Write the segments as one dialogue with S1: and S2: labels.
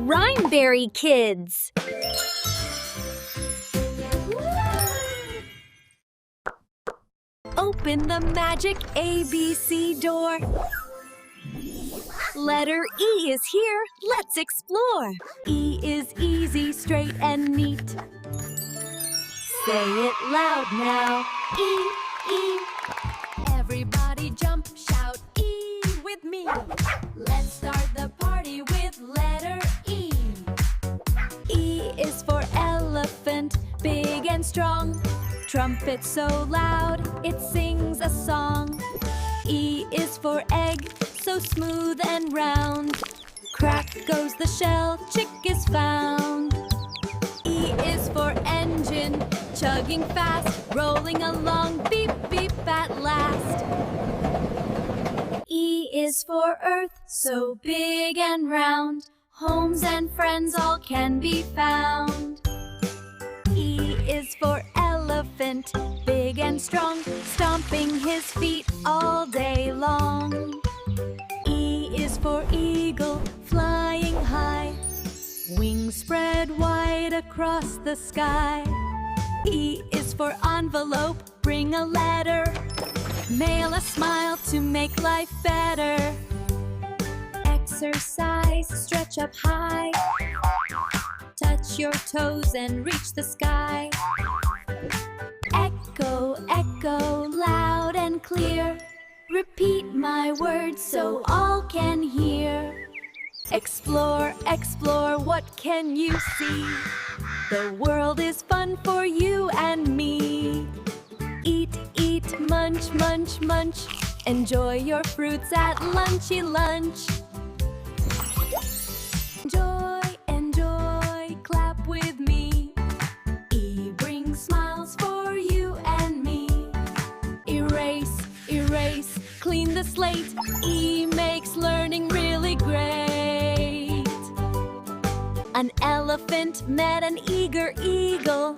S1: Rhymeberry Kids. Open the magic ABC door. Letter E is here. Let's explore. E is easy, straight, and neat. Say it loud now. E, E. Everybody jump, shout E with me. Let's start the party with letter E. E is for elephant, big and strong. Trumpet so loud, it sings a song. E is for egg, so smooth and round. Crack goes the shell, chick is found. E is for engine, chugging fast, rolling along, beep, beep at last. E is for earth, so big and round. Homes and friends all can be found. E is for elephant, big and strong, stomping his feet all day long. E is for eagle, flying high, wings spread wide across the sky. E is for envelope, bring a letter, mail a smile to make life better. Exercise, stretch up high, touch your toes and reach the sky. Echo, echo, loud and clear. Repeat my words so all can hear. Explore, explore, what can you see? The world is fun for you and me. Eat, eat, munch, munch, munch. Enjoy your fruits at lunchy lunch. Enjoy, enjoy, clap with me. E brings smiles for you and me. Erase, erase, clean the slate. E makes learning really great. An elephant met an eager eagle.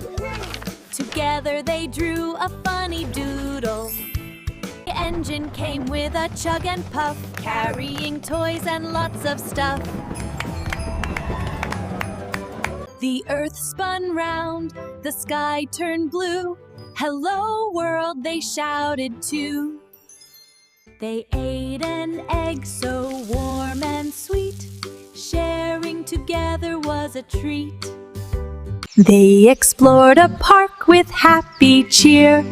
S1: Together they drew a funny doodle. The engine came with a chug and puff, carrying toys and lots of stuff. The earth spun round, the sky turned blue. Hello world, they shouted too. They ate an egg so warm and sweet. Sharing together was a treat. They explored a park with happy cheer,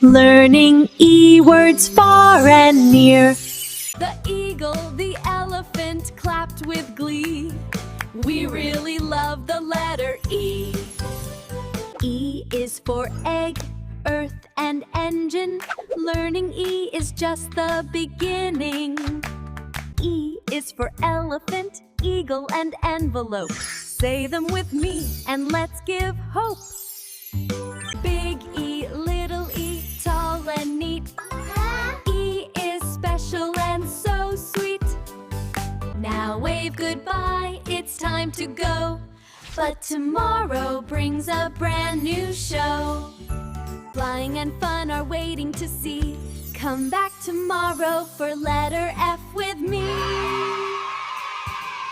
S1: learning E words far and near. The eagle, the elephant clapped with glee. We really love the letter E. E is for egg, earth, and engine. Learning E is just the beginning. E is for elephant, eagle, and envelope. Say them with me and let's give hope. Big E, little e, tall and neat. E is special and so sweet. Now wave goodbye, it's time to go. But tomorrow brings a brand new show. Flying and fun are waiting to see. Come back tomorrow for letter F with me.